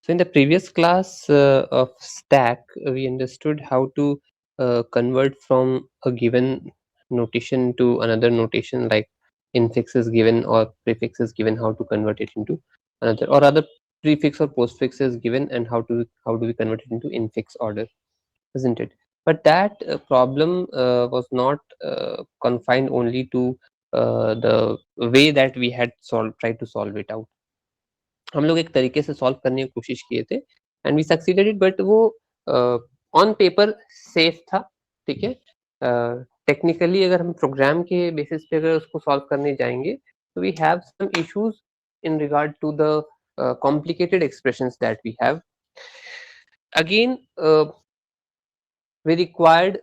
So in the previous class of stack, we understood how to convert from a given notation to another notation, like infix is given or prefix is given, how to convert it into another, or other prefix or postfix is given, and how do we convert it into infix order, isn't it? But that problem was not confined only to the way that we had tried to solve it out. हम लोग एक तरीके से solve करने की कोशिश किए थे and we succeeded it, but वो ऑन पेपर सेफ था, ठीक है। टेक्निकली अगर हम प्रोग्राम के बेसिस पे अगर उसको सॉल्व करने जाएंगे तो we have some issues in regard to the complicated expressions that we have. Again, we required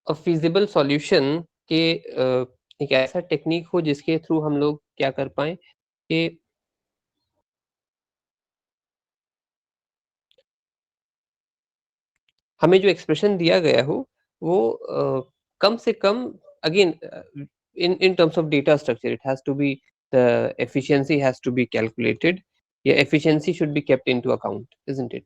a feasible solution के एक ऐसा टेक्निक हो जिसके थ्रू हम लोग क्या कर पाए कि हमें जो एक्सप्रेशन दिया गया हो वो कम से कम, again in terms of data structure, it has to be, the efficiency has to be calculated, या efficiency should be kept into account, isn't it?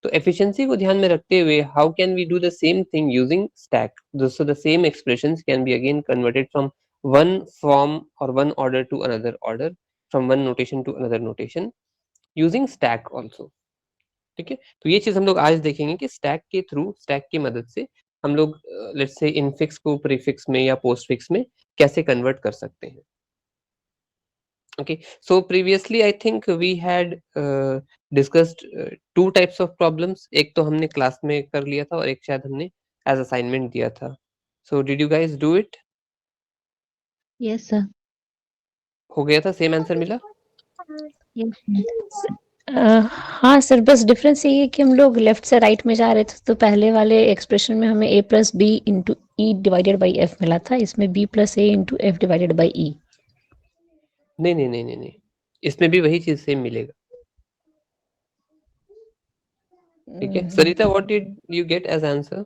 तो efficiency को ध्यान में रखते हुए how can we do the same thing using stack? So the same expressions can be again converted from one form or one order to another order, from one notation to another notation using stack also. ठीक है, तो ये चीज हम लोग आज देखेंगे कि स्टैक के थ्रू, स्टैक की मदद से हम लोग लेट्स से इनफिक्स को प्रीफिक्स में या पोस्टफिक्स में कैसे कन्वर्ट कर सकते हैं। Okay, so previously I think we had discussed two types of problems. एक तो हमने क्लास में कर लिया था और एक शायद हमने एज असाइनमेंट दिया था। So did you guys do it? Yes sir. हो गया था? सेम आंसर मिला? हाँ सर, बस डिफरेंस ये है कि हम लोग लेफ्ट से राइट में जा रहे थे, तो पहले वाले एक्सप्रेशन में हमें a plus B into E divided by F मिला था, इसमें b plus A into F divided by E. नहीं नहीं नहीं नहीं नहीं, इसमें भी वही चीज सेम मिलेगा। ठीक है Sarita, what did you get as answer?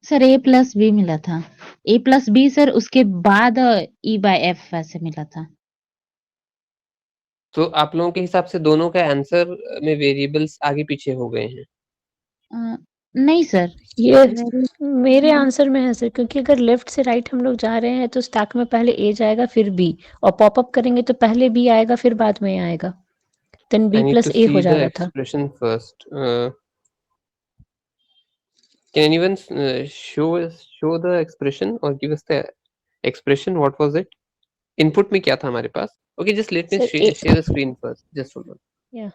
Sir A plus B मिला था। ए प्लस बी सर, उसके बाद ई बाय एफ वैसे मिला था। तो आप लोगों के हिसाब से दोनों का आंसर में वेरिएबल्स आगे पीछे हो गए हैं? नहीं सर, ये मेरे आंसर में है सर, क्योंकि अगर लेफ्ट से राइट हम लोग जा रहे हैं तो स्टैक में पहले ए जाएगा फिर बी, और पॉपअप करेंगे तो पहले बी आएगा फिर बाद में आएगा, then I B need plus to A हो see the जाना था। expression first. Can anyone show the expression or give us the expression? What was it? Input में क्या था हमारे पास? Okay, just let me sir share the screen first. Just hold on. या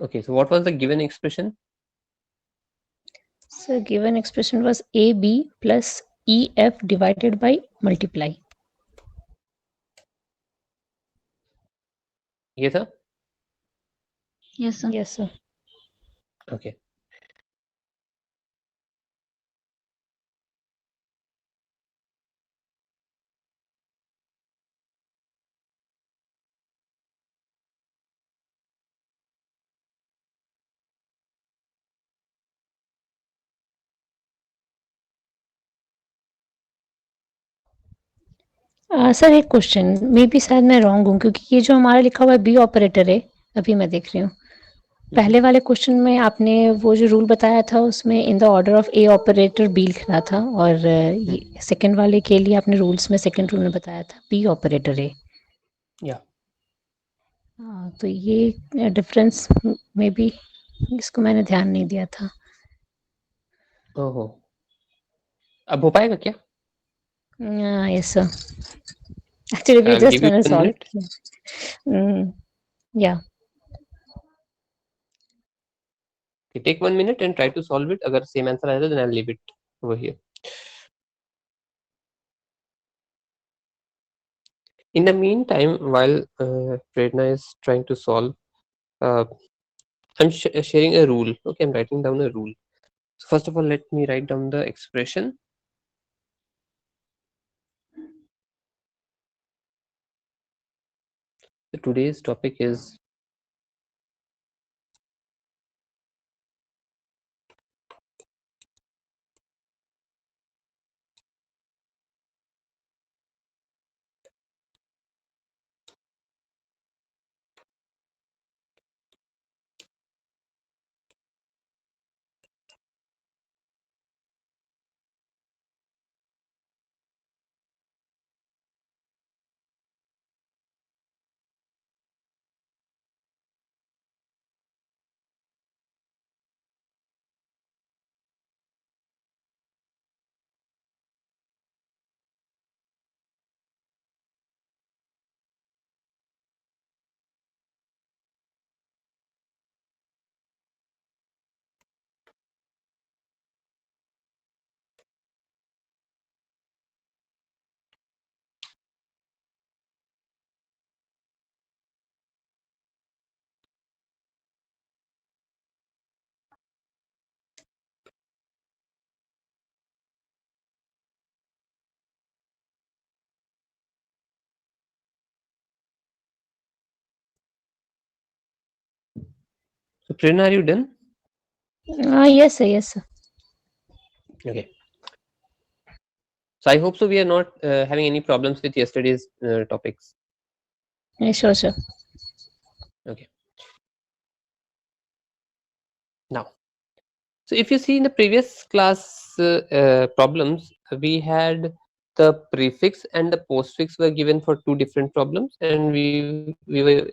Okay, so what was the given expression? Sir given expression was A B plus E F divided by multiply. ये था? Yes sir. Yes sir. Okay. Sir एक question, maybe शायद मैं wrong हूँ, क्योंकि ये जो हमारा लिखा हुआ है बी ऑपरेटर है, अभी मैं देख रही हूँ पहले वाले क्वेश्चन में आपने वो जो रूल बताया था उसमें in the order of A operator B लिखना था, और ये सेकंड वाले के लिए आपने रूल्स में सेकंड रूल में बताया था बी ऑपरेटर है। Yeah. हाँ, तो ये डिफरेंस मे बी इसको मैंने ध्यान नहीं दिया था। ओहो, अब हो पाएगा क्या? यस सर, एक्चुअली भी I'll जस्ट give you मैंने 1 सॉल्व minute. किया। या Okay, take 1 minute and try to solve it. अगर same answer आया तो then I'll leave it over here. In the meantime, while Prerna is trying to solve, I'm sharing a rule. Okay, I'm writing down a rule. So first of all, let me write down the expression. So today's topic is so Prerna, are you done? Yes, sir. Yes, sir. Okay. So I hope so. We are not having any problems with yesterday's topics. Yeah, sure, sir. Okay. Now, so if you see in the previous class problems, we had the prefix and the postfix were given for two different problems, and we were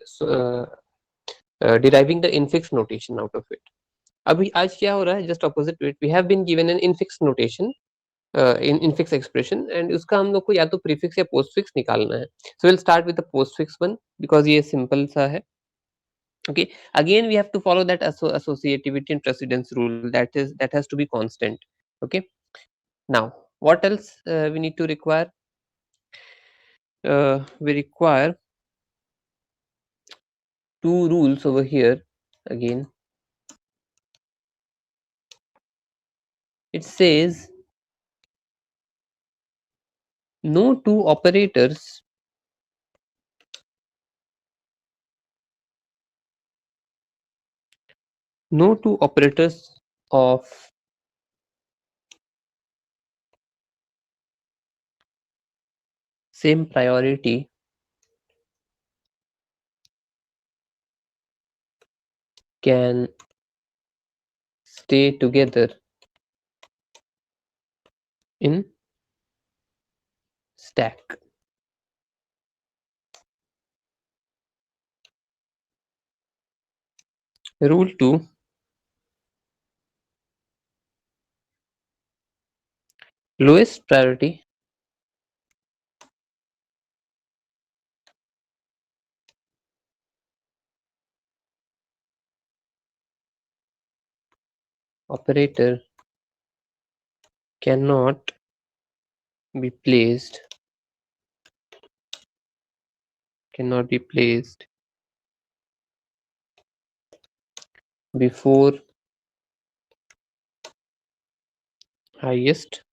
deriving the infix notation out of it. अभी आज क्या हो रहा है? Just opposite to it, we have been given an infix notation, in infix expression, and उसका हम लोग को या तो prefix या postfix निकालना है. So we'll start with the postfix one because ये simple सा है. Okay, again we have to follow that associativity and precedence rule, that has to be constant. Okay, now what else we need to require? We require two rules over here. Again, it says no two operators of same priority can stay together in stack. Rule 2, lowest priority operator cannot be placed before highest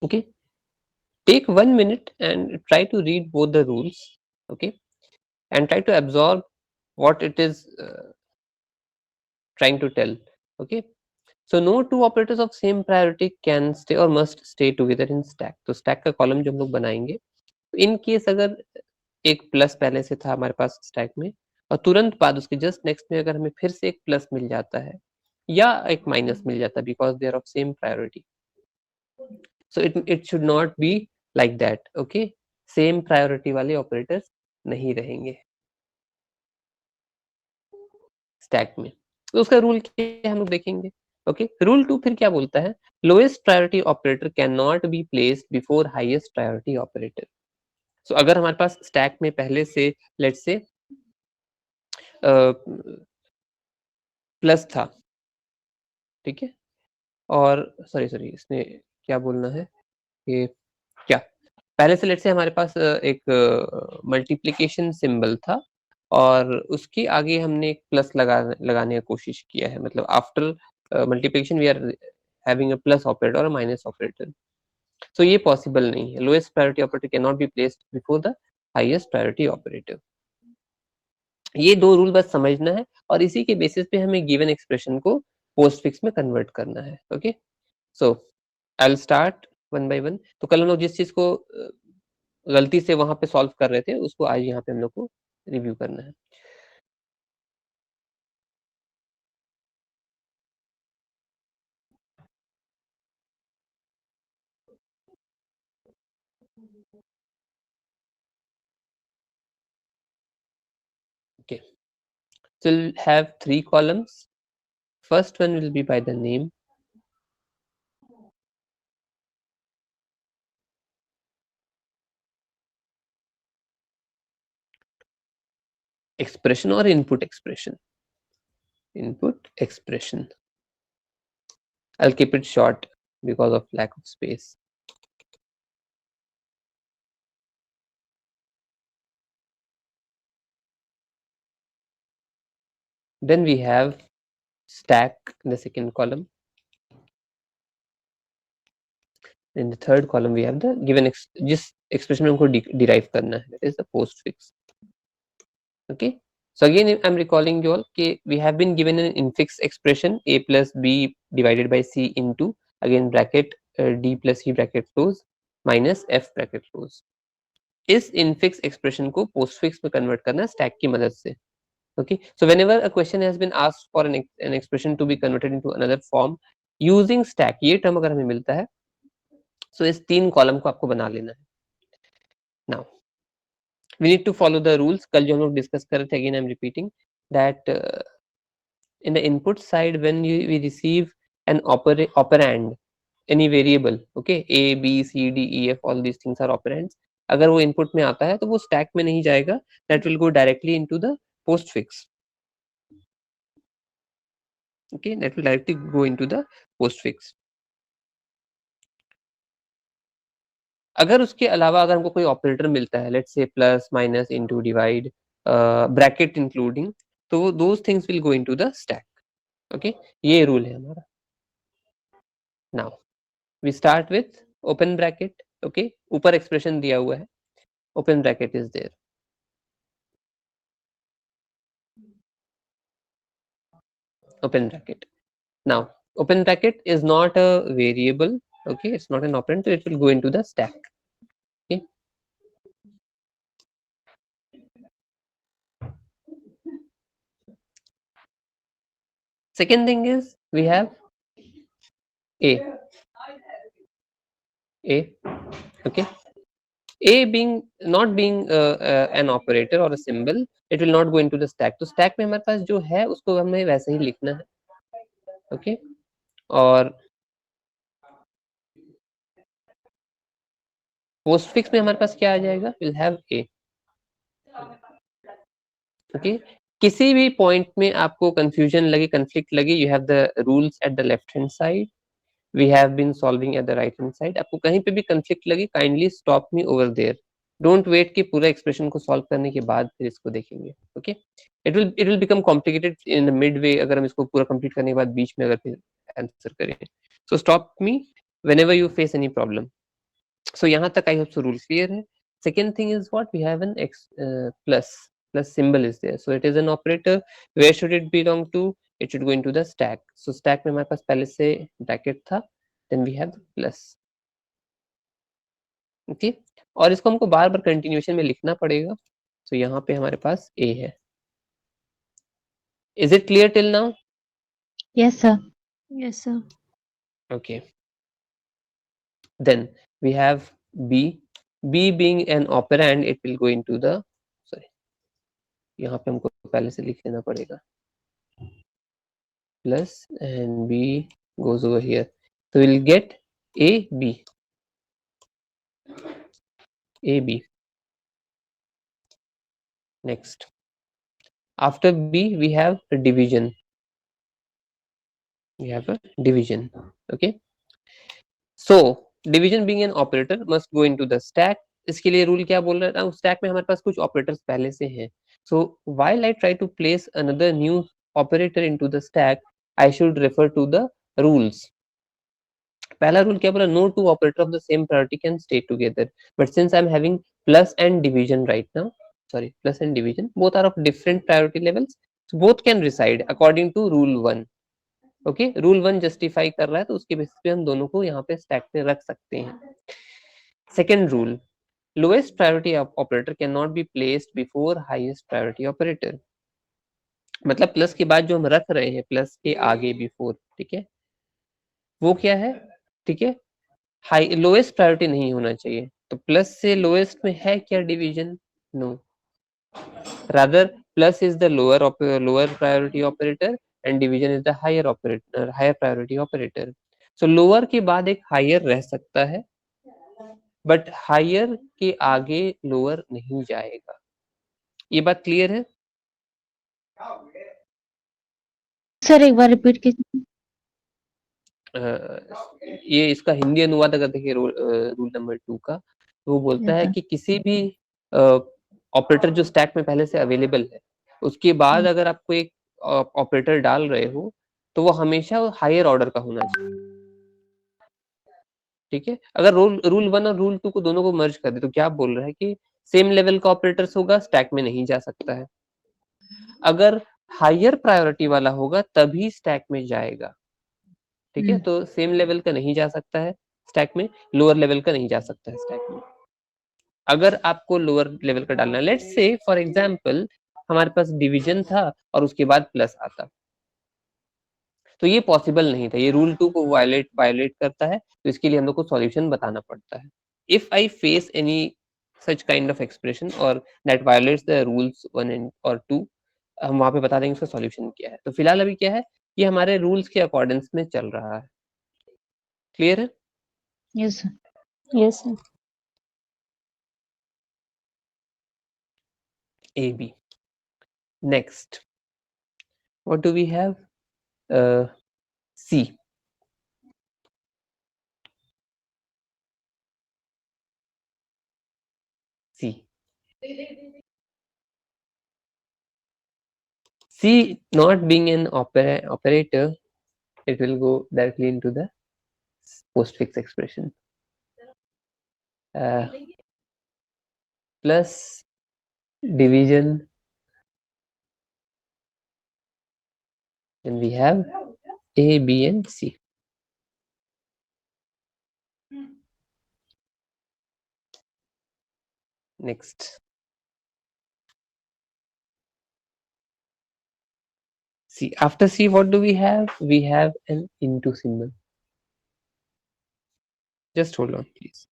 okay. Take 1 minute and try to read both the rules. Okay, and try to absorb what it is trying to tell. Okay, so no two operators of same priority can stay or must stay together in stack. तो stack का column जो हम लोग बनाएंगे, in case अगर एक plus पहले से था हमारे पास स्टैक में और तुरंत बाद उसके जस्ट नेक्स्ट में अगर हमें फिर से एक प्लस मिल जाता है या एक माइनस मिल जाता है because they are of same priority, so it should not be like that. Okay, same priority वाले ऑपरेटर्स नहीं रहेंगे स्टैक में. तो उसका रूल क्या है हम लोग देखेंगे. ओके, रूल 2 फिर क्या बोलता है? Lowest priority operator can not be placed before highest priority operator. So अगर हमारे पास स्टैक में पहले से लेट्स से प्लस था ठीक है। और सॉरी इसने क्या बोलना है कि क्या पहले से लेट से हमारे पास एक मल्टीप्लिकेशन सिंबल था और उसके आगे हमने एक प्लस लगाने की कोशिश किया है, मतलब after multiplication we are having a plus operator और माइनस ऑपरेटर। सो ये पॉसिबल नहीं है, lowest priority operator can not be placed before the highest priority operator. ये दो रूल बस समझना है और इसी के बेसिस पे हमें गिवन एक्सप्रेशन को पोस्ट फिक्स में कन्वर्ट करना है। Okay, so I will start one by one. तो कल हम लोग जिस चीज को गलती से वहां पे सॉल्व कर रहे थे उसको आज यहाँ पे हम लोग को रिव्यू करना है। Okay, so we'll have 3 columns. First one will be by the name. Expression or input expression. Input expression. I'll keep it short because of lack of space. Then we have stack in the second column. In the third column we have the given जिस expression में हमको derive करना है, that is the postfix. Okay, so again I'm recalling you all कि we have been given an infix expression a plus b divided by c into again bracket d plus e bracket close minus f bracket close. इस infix expression को postfix में convert करना है stack की मदद से. Okay, so whenever a question has been asked for an expression to be converted into another form using stack, ये term अगर हमें मिलता है so इस 3 कॉलम को आपको बना लेना है. Now we need to follow the rules. कल जो हम लोग डिस्कस कर रहे थे, again I'm repeating that in the input side when we receive an operand, any variable, okay, a b c d e f, all these things are operands. अगर वो input में आता है तो वो stack में नहीं जाएगा, that will go directly into the postfix. Okay, that will directly go into the postfix. अगर उसके अलावा अगर हमको कोई ऑपरेटर मिलता है, let's say plus minus into divide bracket including, तो वो those things will go into the stack. Okay, ये रूल है हमारा. Now we start with open bracket. Okay, ऊपर एक्सप्रेशन दिया हुआ है, open bracket is there. Open bracket. Now open bracket is not a variable, okay, it's not an operand, so it will go into the stack. Okay, second thing is we have a okay, a being not being an operator or a symbol, it will not go into the stack. तो stack में हमारे पास जो है उसको हमें वैसे ही लिखना है. ओके, और पोस्टफिक्स में हमारे पास क्या आ जाएगा, विल हैव a. ओके, किसी भी पॉइंट में आपको कंफ्यूजन लगे, कंफ्लिक्ट लगे, you have the rules at the left hand side, we have been solving at the right hand side. आपको कहीं पे भी कंफ्लिक्ट लगे, kindly stop me over there. Don't wait कि पूरा एक्सप्रेशन को सॉल्व करने के बाद फिर इसको देखेंगे. Okay, it will become complicated in the mid way अगर हम इसको पूरा कंप्लीट करने के बाद बीच में अगर फिर आंसर करें. So stop me whenever you face any problem. So यहाँ तक I hope so rule clear है. Second thing is what we have an plus symbol is there, so it is an operator. Where should it belong to? It should go into the stack. So stack में हमारे पास पहले से bracket था, then we have the plus. okay, और इसको हमको बार बार continuation में लिखना पड़ेगा. तो यहाँ पे हमारे पास a है. Is it clear till now? Yes, sir. Yes, sir. Okay, then we have b. b being an operand, it will go into the, sorry, यहाँ पे हमको पहले से लिख लेना पड़ेगा, plus and b goes over here, so we'll get a b. Next, after b we have a division. we have a division. Okay, so division being an operator must go into the stack. इसके लिए rule क्या बोल रहा है, stack में हमारे पास कुछ operators पहले से हैं, so while I try to place another new operator into the stack, I should refer to the rules. पहला रूल क्या बोला, no two operator of the same priority can stay together, but since I am having plus and division right now, sorry, plus and division both are of different priority levels, so both can reside according to rule 1. Okay, rule 1 justify कर रहा है, तो उसके basis पे हम दोनों को यहाँ पे स्टैक पे रख सकते हैं. Second rule, lowest priority operator can not be placed before highest priority operator. मतलब प्लस के बाद जो हम रख रहे हैं, प्लस के आगे बिफोर, ठीक है, वो क्या है, ठीक है, हाई लोएस्ट प्रायोरिटी नहीं होना चाहिए. तो प्लस से लोएस्ट में है क्या division? No, rather plus is the lower priority operator and division is the higher operator, higher priority operator. So lower के बाद एक हायर रह सकता है, बट हायर के आगे लोअर नहीं जाएगा. ये बात क्लियर है? सर एक बार रिपीट कीजिए. ये इसका हिंदी अनुवाद अगर देखिए रूल नंबर 2 का, तो वो बोलता है कि किसी भी ऑपरेटर जो स्टैक में पहले से अवेलेबल है, उसके बाद अगर आप कोई ऑपरेटर डाल रहे हो, तो वो हमेशा हायर ऑर्डर का होना चाहिए. ठीक है, अगर रूल 1 और रूल 2 को दोनों को मर्ज कर दे, तो क्या बोल रहा है कि सेम लेवल का ऑपरेटर्स होगा, स्टैक में नहीं जा सकता है. अगर हायर प्रायोरिटी वाला होगा तभी स्टैक में जाएगा. ठीक है, तो सेम लेवल का नहीं जा सकता है स्टैक में, लोअर लेवल का नहीं जा सकता है स्टैक में. अगर आपको लोअर लेवल का डालना है, लेट्स से फॉर एग्जांपल हमारे पास डिवीजन था और उसके बाद प्लस आता, तो ये पॉसिबल नहीं था, ये रूल 2 को वायलेट करता है, तो इसके लिए हम लोग को सॉल्यूशन बताना पड़ता है. If I face any such kind of expression और that violates the rules 1 and और 2, हम वहां पे बता देंगे उसका सॉल्यूशन क्या है. तो फिलहाल अभी क्या है, ये हमारे रूल्स के अकॉर्डेंस में चल रहा है. क्लियर है? Yes sir. Yes sir. AB. Next, what do we have? C. C. C not being an operator, it will go directly into the postfix expression. Plus division, then we have A, B, and C. Next, C. After C, what do we have? We have an into symbol. Just hold on, please.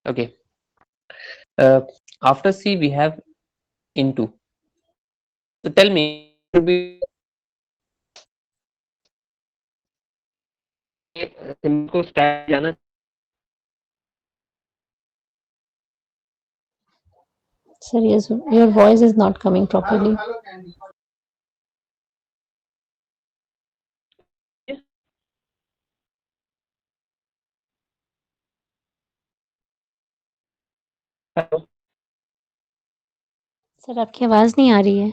Okay. After C, we have into. So tell me, should be symbol को stack जाना. Sir, yes, your voice is not coming properly. Hello. Sir आपकी आवाज नहीं आ रही है.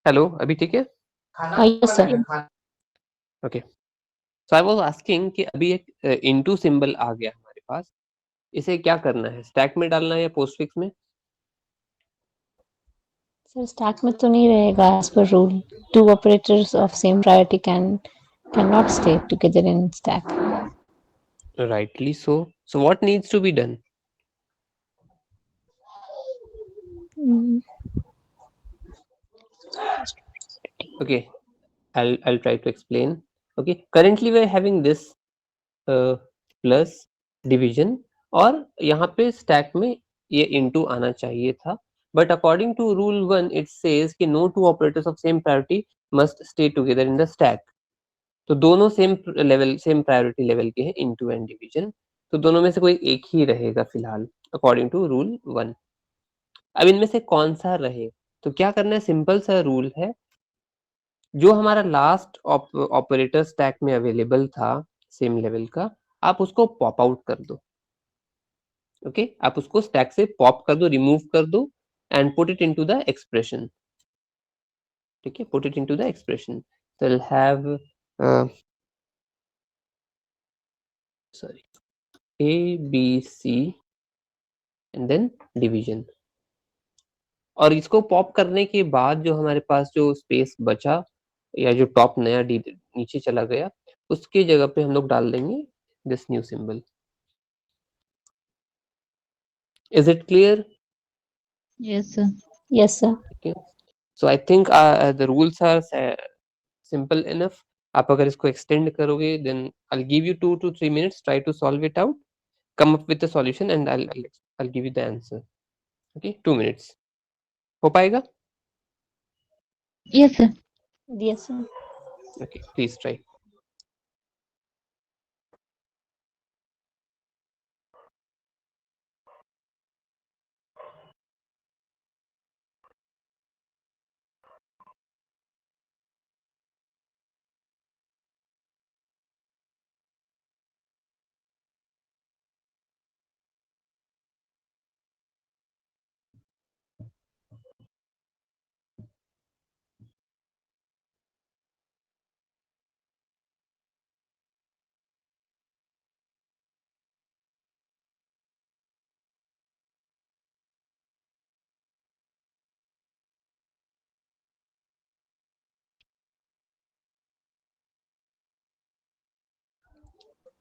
Hello, अभी ठीक है? yes sir. Okay, so I was asking कि अभी एक इनटू सिंबल आ गया हमारे पास, इसे क्या करना है, स्टैक में डालना है या पोस्टफिक्स में? सर स्टैक में तो नहीं रहेगा as per rule. Two operators of same priority cannot stay together in stack. Rightly so. So what needs to be done? Mm, Okay, I'll try to explain. Okay, currently we are having this plus division, और यहाँ पे stack में ये into आना चाहिए था, but according to rule 1 it says कि no two operators of same priority must stay together in the stack. तो दोनों same level, same priority level के हैं, इनटू एंड डिवीजन, तो दोनों में से कोई एक ही रहेगा फिलहाल अकॉर्डिंग टू रूल 1। अब इनमें से कौन सा रहे, तो क्या करना है, सिंपल सा रूल है, जो हमारा लास्ट ऑपरेटर स्टैक में अवेलेबल था सेम लेवल का, आप उसको पॉप आउट कर दो। ओके, आप उसको स्टैक से पॉप कर दो, रिमूव कर दो, and put it into the expression. ठीक है, put it into the expression, so I'll have sorry, a b c and then division। और इसको पॉप करने के बाद जो हमारे पास जो स्पेस बचा, या जो टॉप नया नीचे चला गया, उसके जगह पे हम लोग डाल देंगे this new symbol. Is it clear? Yes, sir. yes sir. Okay, so I think the rules are simple enough। आप अगर इसको एक्सटेंड करोगे, then I'll give you 2 to 3 minutes, try to solve it out, come up with a solution, and I'll give you the answer। okay, 2 minutes हो पाएगा? Yes, sir. Yes sir. okay, please try।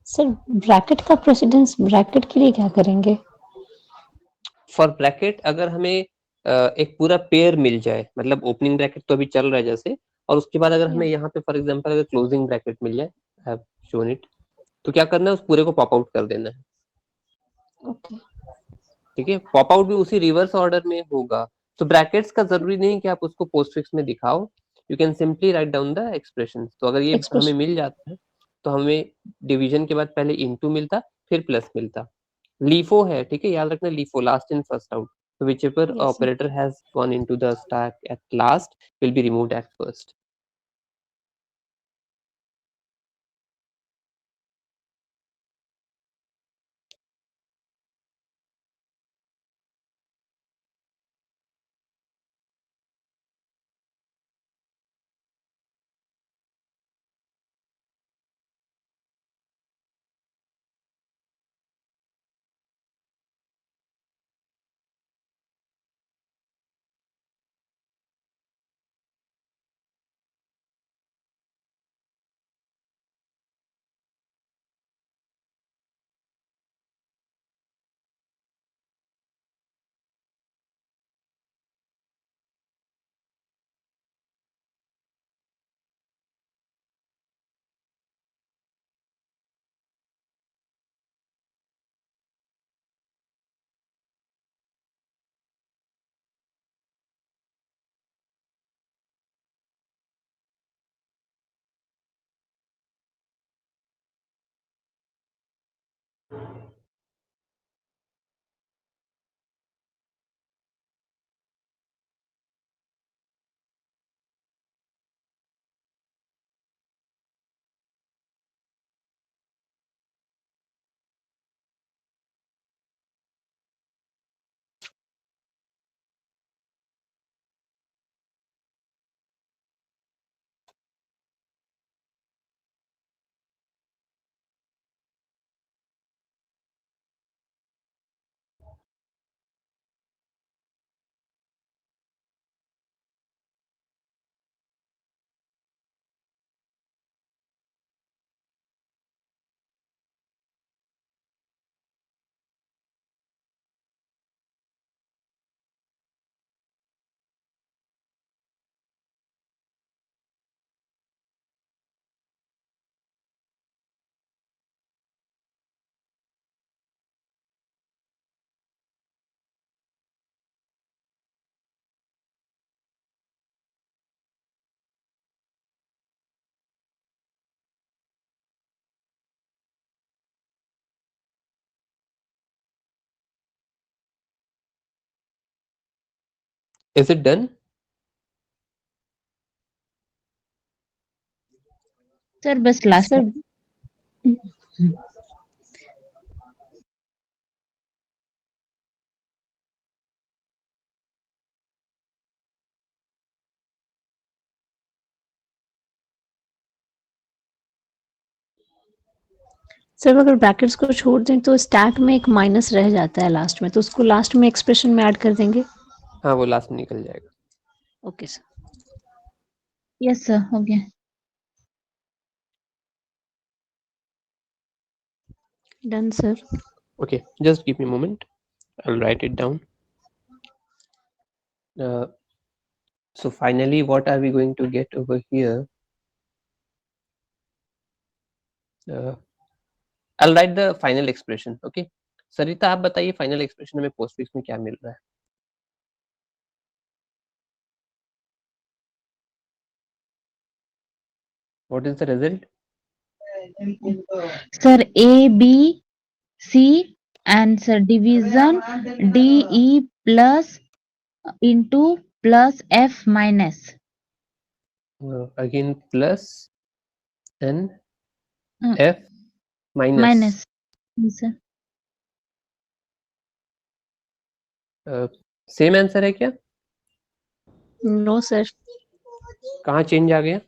Sir bracket का precedence, bracket के लिए क्या करेंगे? For bracket, अगर हमें एक पूरा पेयर मिल जाए, मतलब ओपनिंग ब्रैकेट तो अभी चल रहा है जैसे, और उसके बाद अगर हमें Yes. यहाँ पे फॉर एग्जांपल अगर क्लोजिंग ब्रैकेट मिल जाए, आई हैव शोन इट, तो क्या करना है, उस पूरे को पॉप आउट कर देना है। Okay. ठीक है, पॉप आउट भी उसी रिवर्स ऑर्डर में होगा। तो ब्रैकेट्स का जरूरी नहीं कि आप उसको पोस्टफिक्स में दिखाओ, you can simply write down the expression. तो अगर ये हमें Expression. मिल जाता है, तो हमें डिवीजन के बाद पहले इनटू मिलता, फिर प्लस मिलता। लीफो है, ठीक है, याद रखना, LIFO last in first out, so whichever Yes sir. operator has gone into the stack at last will be removed at first। Is it done? Sir बस लास्ट सर सर अगर brackets को छोड़ दें तो स्टैक में एक minus रह जाता है लास्ट में, तो उसको लास्ट में एक्सप्रेशन में ऐड कर देंगे। हाँ, वो लास्ट में निकल जाएगा। Okay sir. यस सर हो गया। Done sir. Okay, just give me a moment. I'll write it down. So finally, what are we going to get over here? I'll write the final expression. Okay. सरिता आप बताइए final expression हमें postfix में क्या मिल रहा है? What is the result? Sir A B C and sir division DE plus into plus F minus Again plus and uh, F minus. minus yes, sir. Same answer है क्या? No sir. कहाँ change आ गया?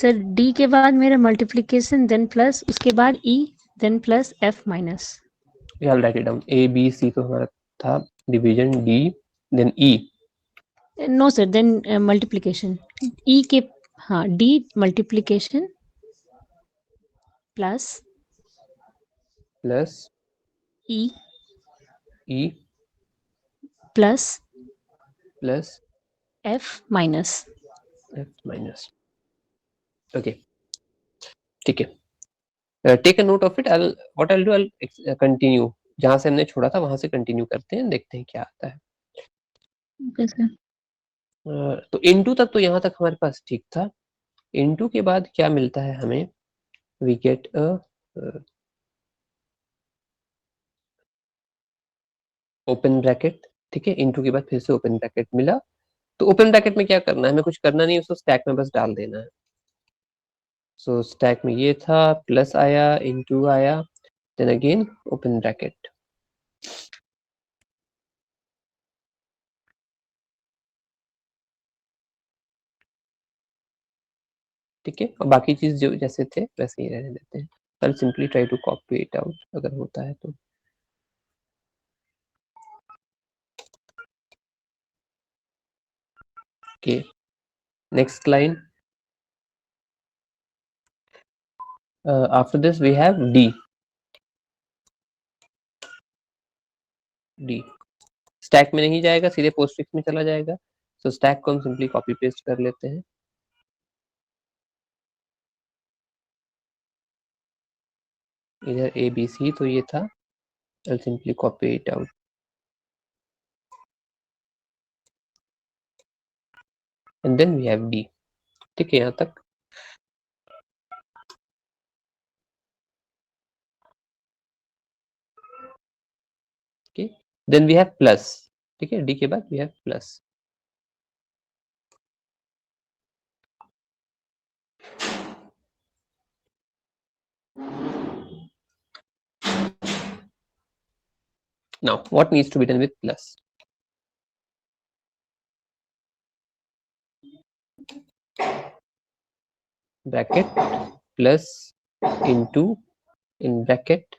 Sir D के बाद मेरा multiplication then plus उसके बाद E then plus F minus. I'll write it down. A B C तो हमारा था division D then E. No sir then multiplication E के, हाँ D multiplication plus plus E E plus plus F minus. F minus. Okay, ठीक है. Take a note of it. What I'll do, I'll continue. जहाँ से हमने छोड़ा था वहां से कंटिन्यू करते हैं, देखते हैं क्या आता है. Okay, sir. तो इनटू तक तो यहाँ तक हमारे पास ठीक था. इनटू के बाद क्या मिलता है हमें? We get a open bracket. ठीक है, इनटू के बाद फिर से ओपन ब्रैकेट मिला. तो ओपन ब्रैकेट में क्या करना है? हमें कुछ करना नहीं है, उसको स्टैक में बस डाल देना है. सो स्टैक में ये था, प्लस आया, इनटू आया, देन अगेन ओपन ब्रैकेट. ठीक है, और बाकी चीज जो जैसे थे वैसे ही रहने देते हैं. I simply try to copy it out अगर होता है तो. Okay, next line. After this we have D. D stack में नहीं जाएगा, सीधे पोस्टफिक्स में चला जाएगा. सो स्टैक को हम सिंपली कॉपी पेस्ट कर लेते हैं. इधर ए बी सी तो ये था, I'll simply copy it out. And then we have D. ठीक है यहाँ तक. Okay. Then we have plus. ठीक है, D के बाद we have plus. Now, what needs to be done with plus? Bracket plus into in bracket.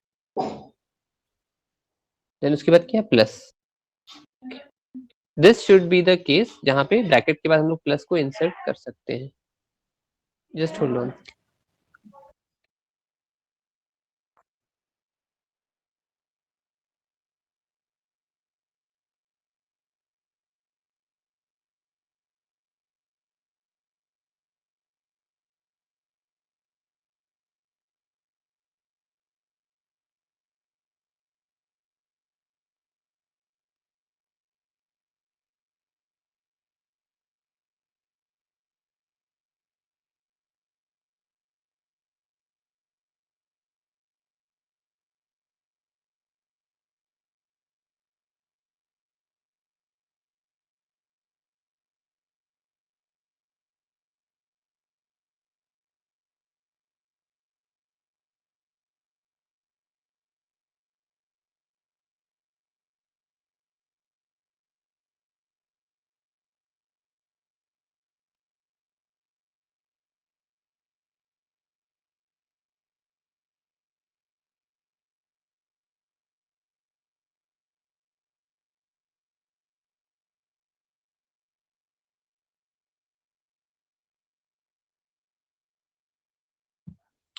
Then उसके बाद क्या है? Plus. This should be the case जहाँ पे ब्रैकेट के बाद हम लोग प्लस को इंसर्ट कर सकते हैं. Just hold on.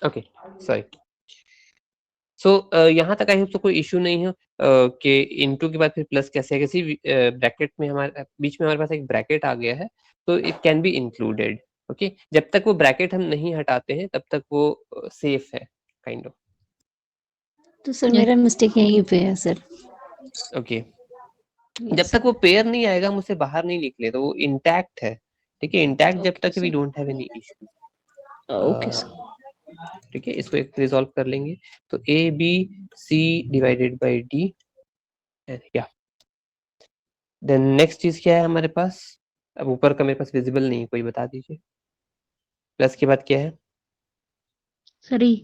Okay, sorry. So यहाँ तक आई होप तो कोई इशू नहीं है कि इनटू के बाद फिर प्लस कैसे है, किसी ब्रैकेट में हमारे बीच में हमारे पास एक ब्रैकेट आ गया है तो it can be included. Okay, जब तक वो ब्रैकेट हम नहीं हटाते हैं तब तक वो सेफ है काइंड ऑफ। तो सर Yes. मेरा मिस्टेक यहीं पे है सर। ओके, Yes, जब तक वो पेयर नहीं आएगा हम उसे बाहर नहीं निकले तो वो इंटैक्ट है। ठीक है, इंटैक्ट जब Okay, तक we sir. Don't have any issue. Okay, sir. ठीक है, इसको एक रिजॉल्व कर लेंगे तो A B C divided by D, या देन नेक्स्ट चीज क्या है हमारे पास। अब ऊपर का मेरे पास विजिबल नहीं है, कोई बता दीजिए। प्लस के बाद क्या है? Sorry.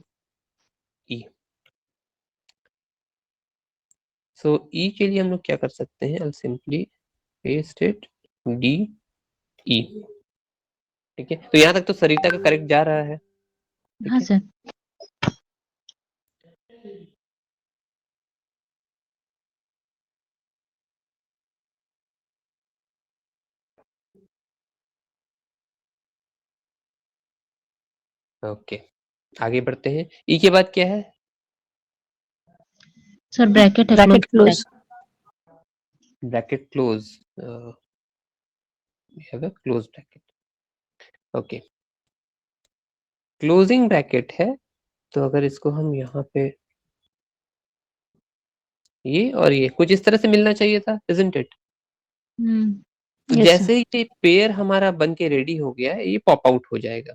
ई। सो ई के लिए हम लोग क्या कर सकते हैं, I simply paste it D E. ठीक है, तो यहाँ तक तो सरिता का करेक्ट जा रहा है। ठीक हाँ है, सर। ओके, आगे बढ़ते हैं। ई के बाद क्या है? सर ब्रैकेट है, Bracket close close. Bracket close, we have a close bracket. Okay, closing bracket है तो अगर इसको हम यहाँ पे ये और ये कुछ इस तरह से मिलना चाहिए था, isn't it? तो Yes, sir. जैसे ही ये पेयर हमारा बन के रेडी हो गया है ये पॉप आउट हो जाएगा,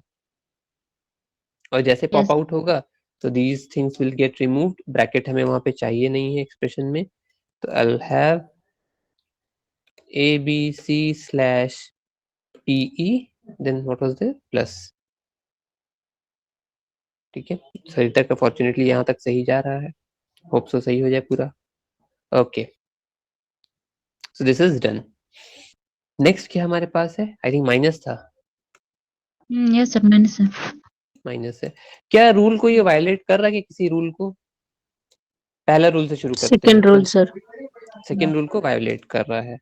और जैसे यस। पॉप आउट होगा तो these things will get removed. Bracket हमें वहां पे चाहिए नहीं है एक्सप्रेशन में, तो I have A B C slash T E, then what was the plus. ठीक है, सरिता का फॉर्चुनेटली यहाँ तक सही जा रहा है, होप सो सही हो जाए पूरा। Okay, so this is done. Next क्या हमारे पास है? आई थिंक माइनस था। यस सर, मैंने सर। माइनस है। क्या रूल को ये वायलेट कर रहा है कि किसी रूल को? पहला रूल से शुरू करते हैं। Second rule, sir. Second rule को वायलेट कर रहा है।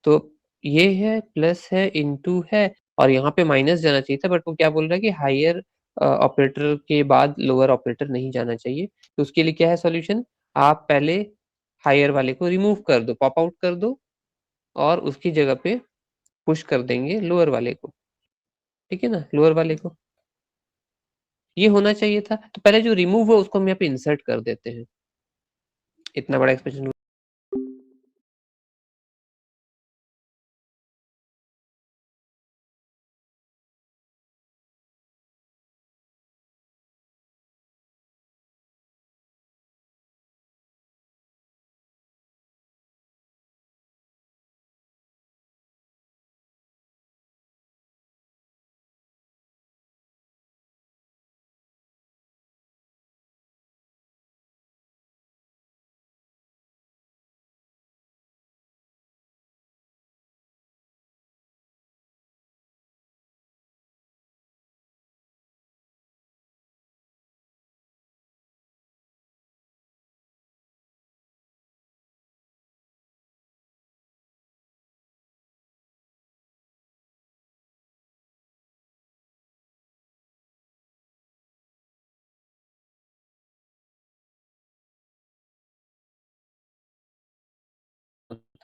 तो ये है, प्लस है, इनटू है, और यहाँ पे माइनस जाना चाहिए था, बट वो क्या बोल रहा है कि हायर ऑपरेटर के बाद लोअर ऑपरेटर नहीं जाना चाहिए। तो उसके लिए क्या है सॉल्यूशन? आप पहले हायर वाले को रिमूव कर दो, पॉप आउट कर दो, और उसकी जगह पे पुश कर देंगे लोअर वाले को। ठीक है ना, लोअर वाले को ये होना चाहिए था। तो पहले जो रिमूव हो उसको हम यहाँ पे इंसर्ट कर देते हैं। इतना बड़ा एक्सप्रेशन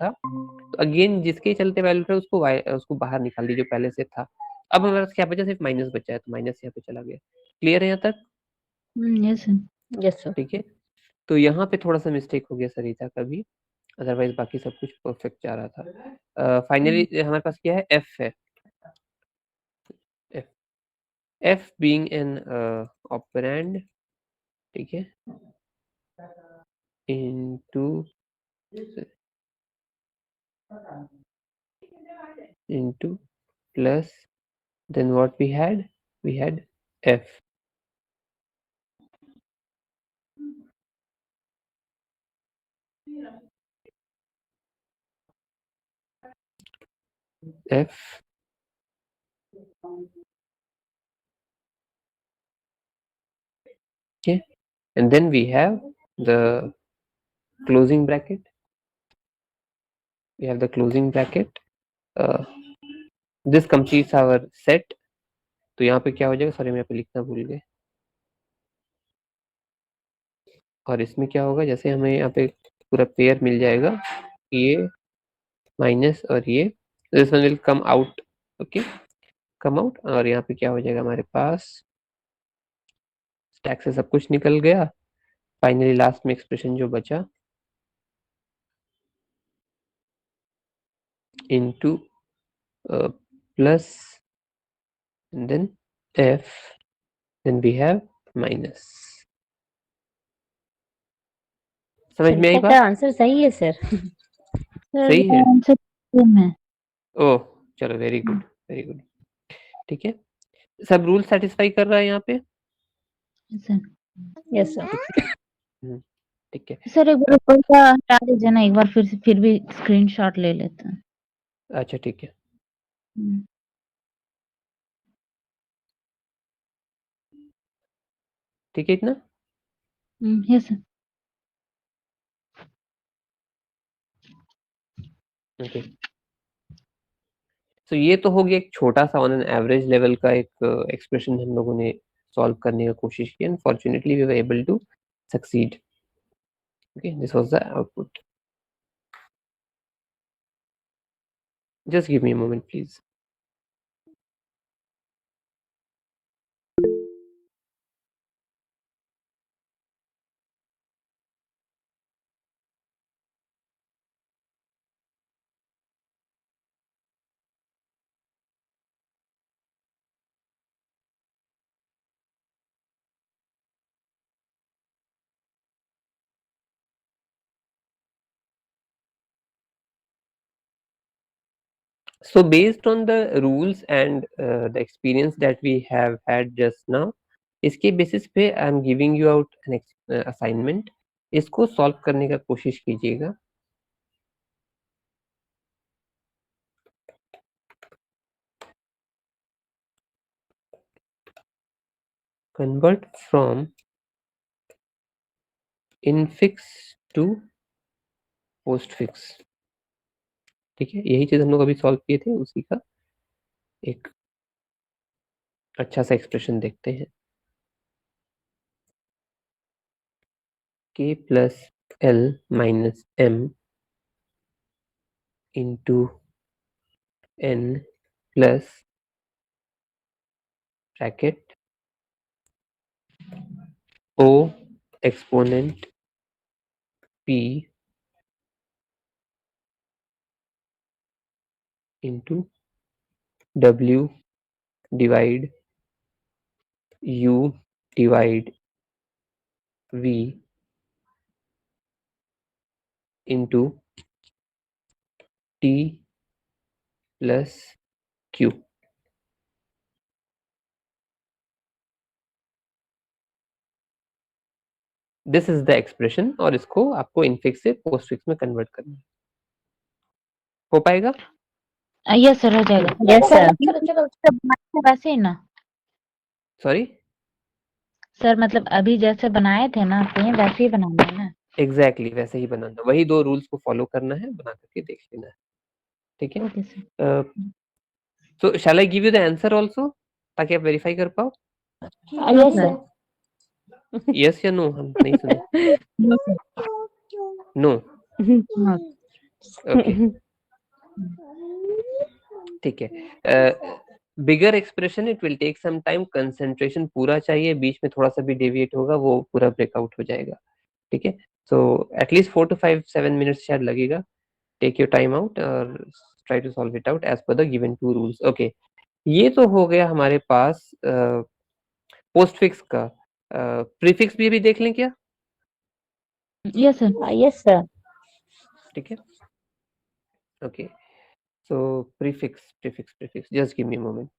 था। तो अगेन जिसके चलते वैल्यू था उसको बाहर निकाल दीजिए पहले से था। अब हमारे पास क्या बचा? सिर्फ माइनस बचा है, तो माइनस यहाँ पे चला गया। क्लियर है यहाँ तक? Yes sir. Yes, sir. ठीक है, तो यहाँ पे थोड़ा सा मिस्टेक हो गया सरिता का भी, अदरवाइज बाकी सब कुछ परफेक्ट जा रहा था। फाइनली हमारे पास क्या है? एफ है। F, F being an operand, ठीक है, into plus, then what we had f, f, okay, and then we have the closing bracket. We have the closing bracket. uh, this completes our set. तो यहाँ पे क्या हो जाएगा? Sorry, मैं यहाँ पे लिखना भूल गए। और इसमें क्या होगा, जैसे हमें यहाँ पे पूरा पेयर मिल जाएगा, ये माइनस और ये, this one will come out, okay, come out, और यहाँ पे क्या हो जाएगा हमारे पास, स्टैक से सब कुछ निकल गया, फाइनली लास्ट में एक्सप्रेशन जो बचा into plus then f, then we have minus। समझ में आई का बात? आंसर सही है सर। सर सही ये है? आंसर सेम है। ओह चलो, वेरी गुड, वेरी गुड। ठीक है, सब रूल सेटिस्फाई कर रहा है यहाँ पे? Sir yes sir. ठीक है, सर एक बार ऊपर का हटा दीजिए ना, एक बार फिर भी स्क्रीनशॉट ले लेते हैं। अच्छा ठीक है। हम्म, ठीक है इतना। Yes sir. ओके, तो ये तो हो गया एक छोटा सा ऑन एन एवरेज लेवल का एक एक्सप्रेशन हम लोगों ने सॉल्व करने का कोशिश की, unfortunately we were able to succeed. Okay, this was the output. Just give me a moment please. So based on the rules and the experience that we have had just now, इसके basis पे I am giving you out an assignment, इसको solve करने का कोशिश कीजिएगा। Convert from infix to postfix. ठीक है, यही चीज हम लोग अभी सॉल्व किए थे, उसी का एक अच्छा सा एक्सप्रेशन देखते हैं। k plus L minus M into N plus bracket O exponent p into w divide u divide v into t plus q। This is the expression, और इसको आपको इनफिक्स से पोस्ट फिक्स में कन्वर्ट करना है। हो पाएगा? यस सर, हो जाएगा। Yes sir sir. अभी जैसे बनाए थे वैसे ही ना? सॉरी, सर मतलब अभी जैसे बनाए थे ना, सेम वैसे ही बनाना है ना? एग्जैक्टली वैसे ही बनाना, वही दो रूल्स को फॉलो करना है, बना करके देख लेना है। ठीक है, ओके सर। तो shall I give you the answer also, ताकि आप वेरीफाई कर पाओ? Yes sir. सर। यस या नो, हम नहीं सुने। No sir. No? No. Okay, ठीक है। Bigger expression it will take some time, concentration पूरा चाहिए, बीच में थोड़ा सा भी डेविएट होगा वो पूरा ब्रेकआउट हो जाएगा। ठीक है, सो एटलीस्ट 4 to 5 7 मिनट्स शायद लगेगा। टेक योर टाइम आउट और try to solve it out as per the given 2 rules. Okay, ये तो हो गया हमारे पास पोस्ट फिक्स का। प्रीफिक्स भी अभी देख लें क्या? Yes sir. Yes sir. ठीक है, okay, so prefix prefix prefix, just give me a moment.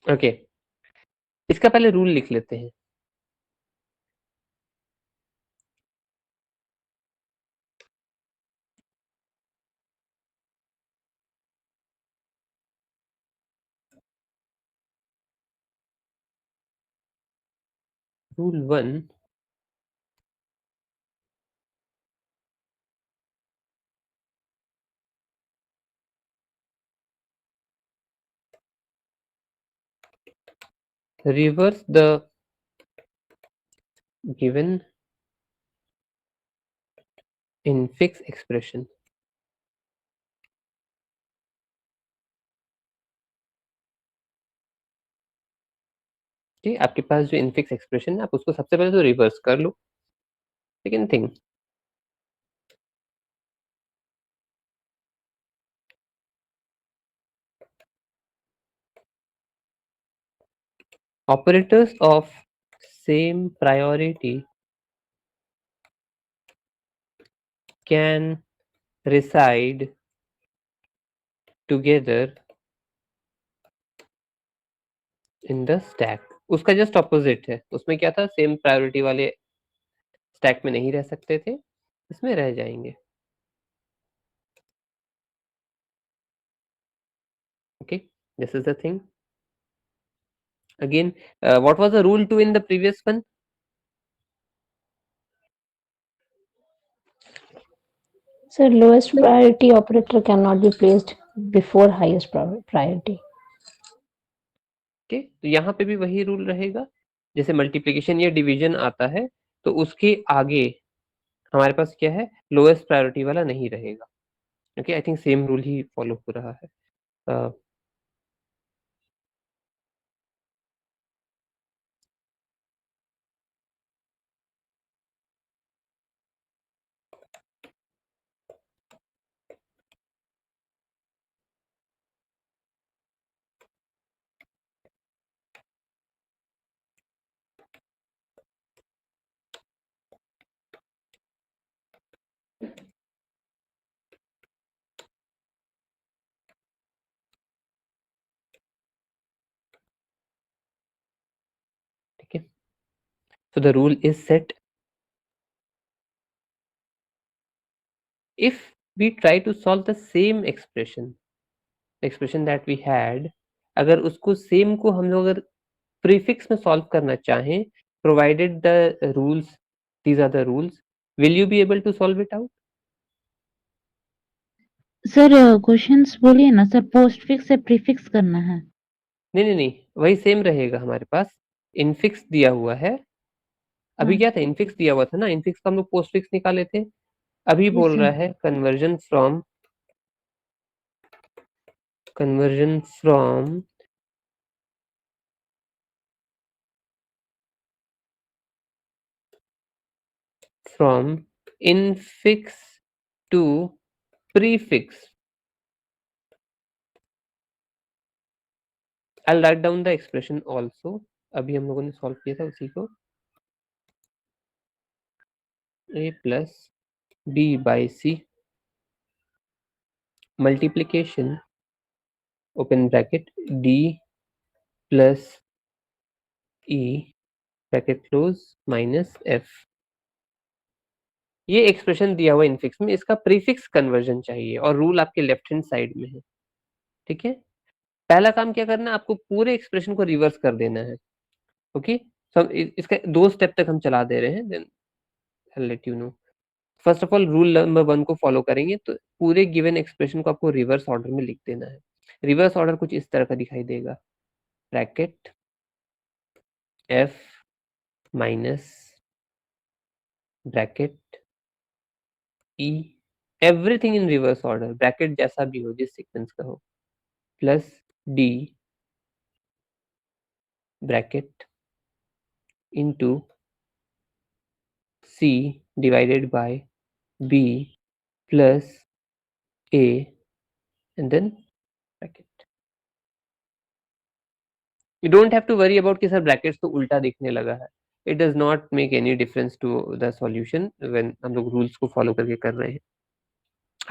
Okay, इसका पहले रूल लिख लेते हैं। Rule 1, reverse the given infix expression. ठीक, आपके पास जो इनफिक्स एक्सप्रेशन है आप उसको सबसे पहले तो रिवर्स कर लो। Second thing, operators of same priority can reside together in the stack. उसका जस्ट ऑपोजिट है, उसमें क्या था, सेम प्रायोरिटी वाले स्टैक में नहीं रह सकते थे, इसमें रह जाएंगे। Okay, this is the thing. Again, what was the rule 2 in the previous one? Sir, lowest priority operator cannot be placed before highest priority. Okay, तो यहाँ पे भी वही रूल रहेगा, जैसे मल्टीप्लिकेशन या डिवीजन आता है तो उसके आगे हमारे पास क्या है, लोएस्ट प्रायोरिटी वाला नहीं रहेगा। Okay, I think same rule he follow हो रहा है। ठीक है, so the rule is set if we try to solve the same expression that we had, अगर उसको सेम को हम लोग अगर प्रीफिक्स में सॉल्व करना चाहें, provided the rules, these are the rules, will you be able to solve it out? Sir questions बोलिए ना सर, पोस्टफिक्स से प्रीफिक्स करना है। नहीं, वही सेम रहेगा हमारे पास। इनफिक्स दिया हुआ है, अभी क्या था, इनफिक्स दिया हुआ था ना, इनफिक्स का हम लोग पोस्टफिक्स निकाले थे। अभी Yes, बोल sir. रहा है conversion from infix to prefix. I'll write down the expression also. अभी हम लोगों ने सॉल्व किया था उसी को, a plus b by c multiplication open bracket d plus e bracket close minus f। ये एक्सप्रेशन दिया हुआ इनफिक्स में, इसका प्रीफिक्स कन्वर्जन चाहिए और रूल आपके लेफ्ट हैंड साइड में है। ठीक है, पहला काम क्या करना है, आपको पूरे एक्सप्रेशन को रिवर्स कर देना है। ओके, so इसका 2 स्टेप तक हम चला दे रहे हैं, then I will let you know. First of all rule number 1 को फॉलो करेंगे तो पूरे गिवन एक्सप्रेशन को आपको रिवर्स ऑर्डर में लिख देना है। रिवर्स ऑर्डर कुछ इस तरह का दिखाई देगा, bracket f minus bracket e, everything in reverse order, bracket जैसा भी हो, जिस सीक्वेंस का हो, plus d bracket into c divided by b plus a and then bracket. You don't have to worry about कि सर ब्रैकेट्स तो उल्टा दिखने लगा है, it does not make any difference to the solution when हम लोग rules को follow करके कर रहे हैं।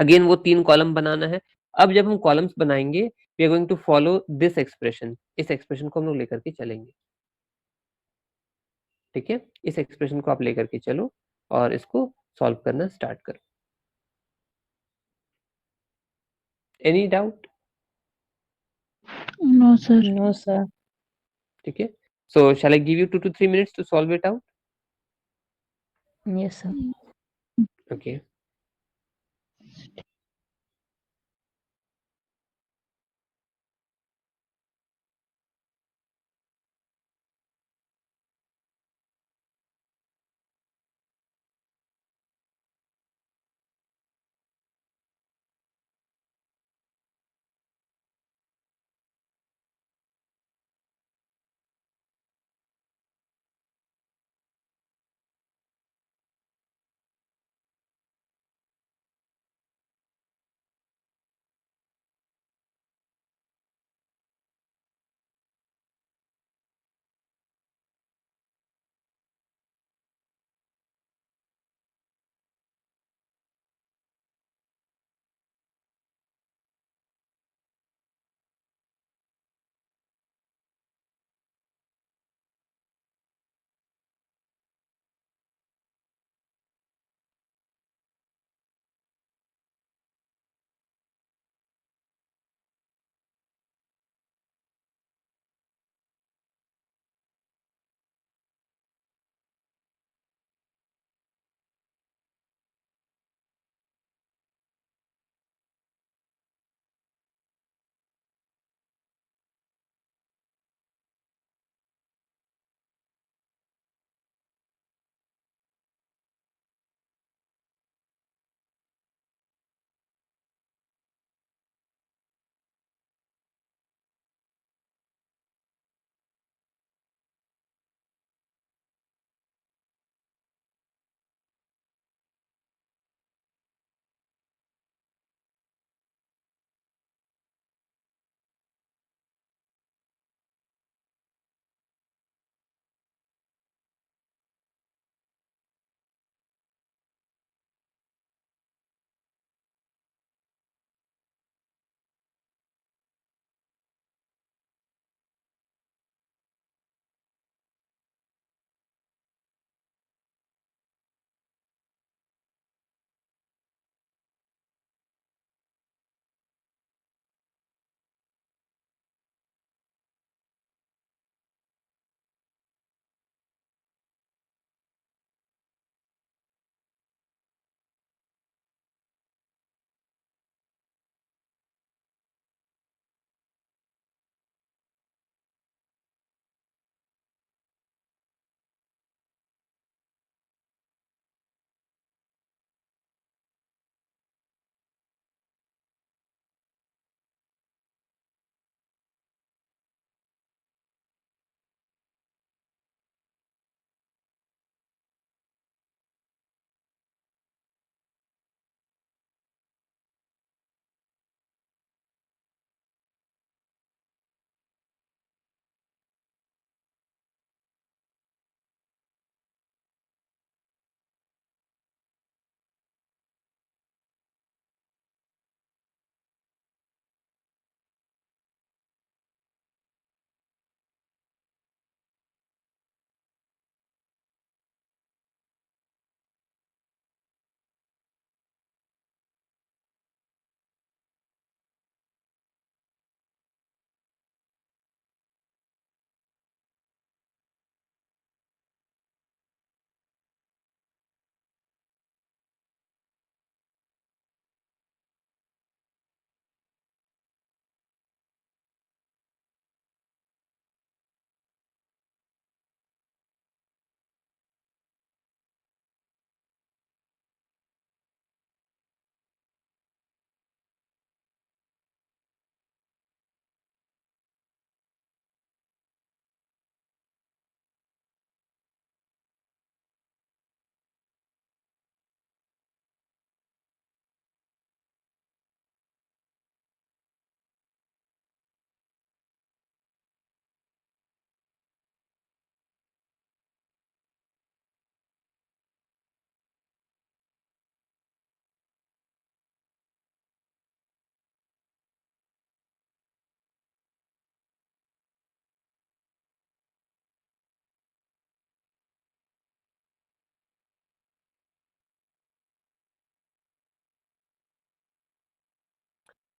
अगेन वो 3 कॉलम बनाना है। अब जब हम कॉलम्स बनाएंगे we are going to follow this expression, इस एक्सप्रेशन को हम लोग लेकर के चलेंगे। ठीक है, इस एक्सप्रेशन को आप लेकर के चलो और इसको सॉल्व करना स्टार्ट करो। Any doubt? No sir. No sir. ठीक है, so shall I give you 2 to 3 minutes to solve it out? Yes sir. Okay.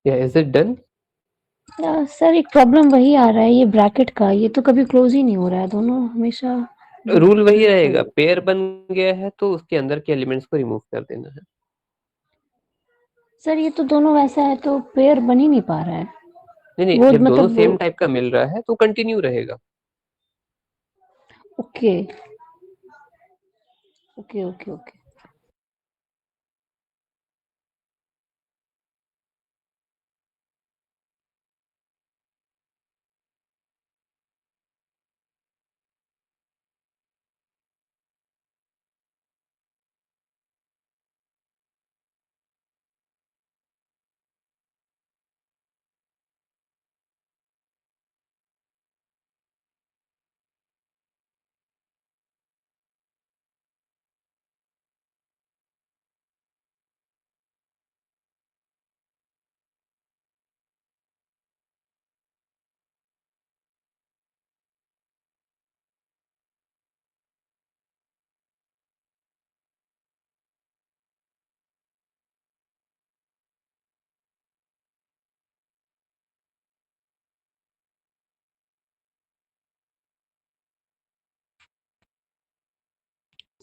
Yeah, is it done? Sir एक प्रॉब्लम वही आ रहा है ये ब्रैकेट का, ये तो कभी क्लोज ही नहीं हो रहा है, दोनों हमेशा रूल वही रहेगा, पेयर बन गया है तो उसके अंदर के एलिमेंट्स को रिमूव कर देना है। सर ये तो दोनों वैसा है तो पेयर बन ही नहीं पा रहा है। नहीं नहीं, वो जब दोनों मतलब सेम टाइप का मिल रहा है तो कंटिन्यू रहेगा। Okay okay okay okay.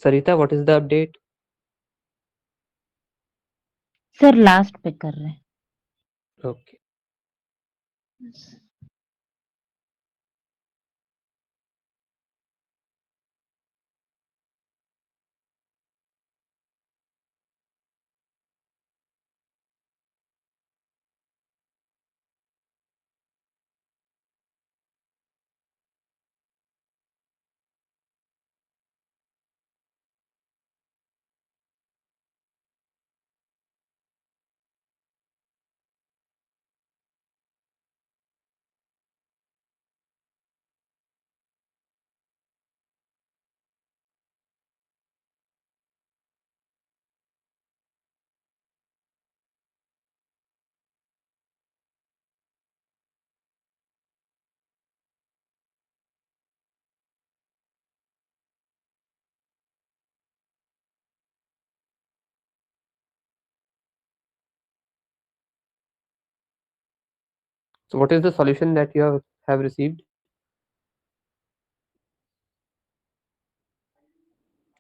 Sarita, what is the update? Sir last पे कर रहे हैं। Okay. So what is the solution that you have received?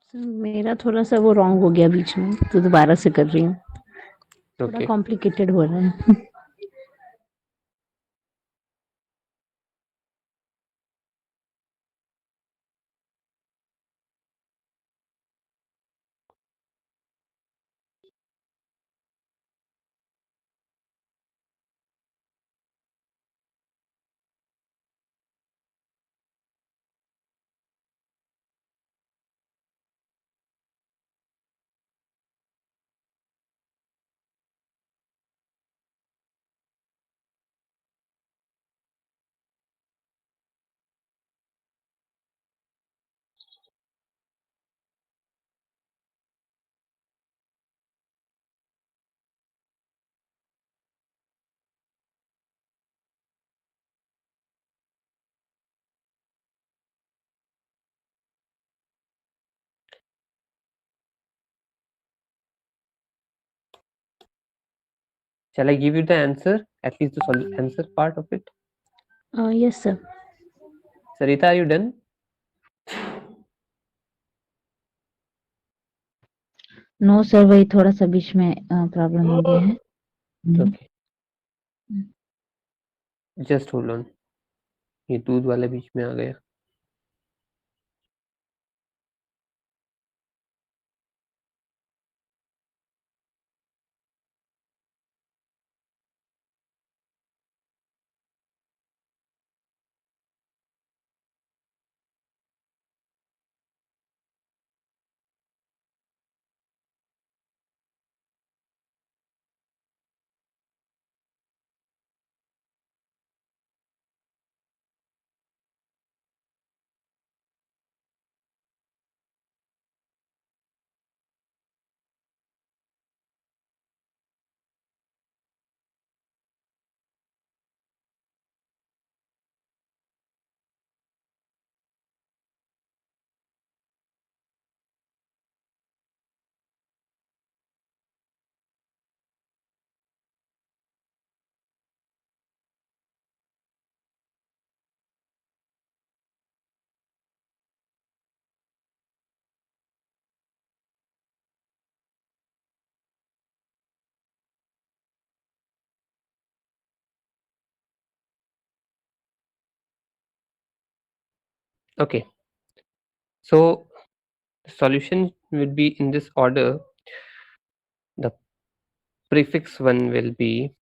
Sir मेरा थोड़ा सा वो रॉन्ग हो गया बीच में तो दोबारा से कर रही हूँ, थोड़ा Okay. कॉम्प्लिकेटेड हो रहा है। Shall I give you the answer? At least the answer part of it. Yes sir. Sarita, are you done? No sir, वही थोड़ा सा बीच में प्रॉब्लम हो गया है। Okay. Just hold on. ये दूध वाला बीच में आ गया। Okay, so solution will be in this order. The prefix one will be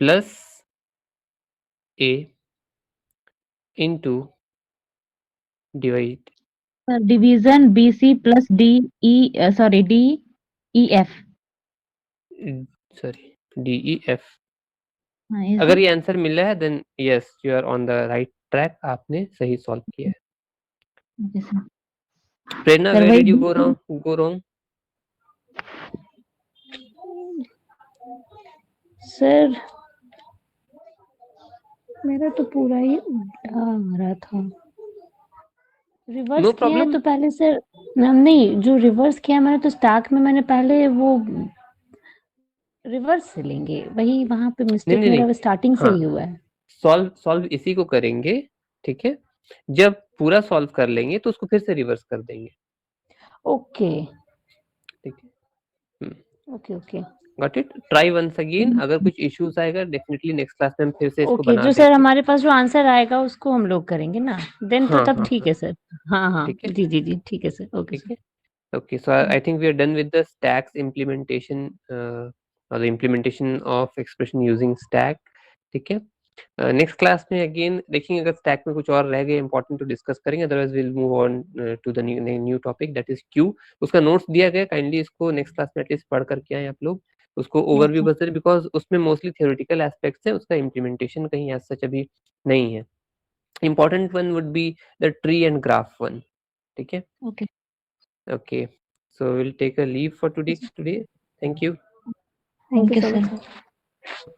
plus a into divide Division BC plus DEF. sorry DEF. हाँ, is अगर it? ये आंसर मिला है then yes you are on the right track, आपने सही solve किया है. Okay, sir. Prerna, Sir, where वही did you B go wrong? Sir मेरा तो पूरा ही उल्टा आ रहा था. रिवर्स नो किया है प्रॉब्लम. तो पहले सर नहीं, जो रिवर्स किया मैंने तो स्टैक में मैंने पहले वो रिवर्स से लेंगे, वही वहां पे नहीं मिस्टेक नहीं नहीं, मेरा स्टार्टिंग से हाँ ही हुआ है. सॉल्व इसी को करेंगे. ठीक है, जब पूरा सॉल्व कर लेंगे तो उसको फिर से रिवर्स कर देंगे. ओके ठीक है, okay okay got it. Try once again. अगर कुछ इश्यूज आएगा डेफिनेटली नेक्स्ट क्लास में हम फिर से इसको ओके. बना जो सर देंगे. हमारे पास जो आंसर आएगा उसको हम लोग करेंगे ना, देन तो हाँ तब हाँ ठीक हाँ, है सर. हाँ हाँ ठीक है जी जी जी ठीक है सर. ओके ठीक सर. है. Okay, so I think we are done with the stacks implementation or the implementation of expression using stack. ठीक है. नेक्स्ट क्लास में अगेन देखेंगे, अगर स्टैक में कुछ और रह गए इंपॉर्टेंट तो डिस्कस करेंगे, otherwise will move on to the new topic that is Q. उसका नोट्स दिया गया, काइंडली इसको नेक्स्ट क्लास में एटलीस्ट पढ़ करके आए आप लोग. उसको ओवरव्यू बस, बिकॉज उसमें मोस्टली थियोरेटिकल एस्पेक्ट्स है, उसका इम्प्लीमेंटेशन कहीं एज सच अभी नहीं है. Important one would be the tree and graph one. ठीक है. Okay. Okay, so we'll take a leave for today. Thank you. Thank you Okay, so sir. Much sir.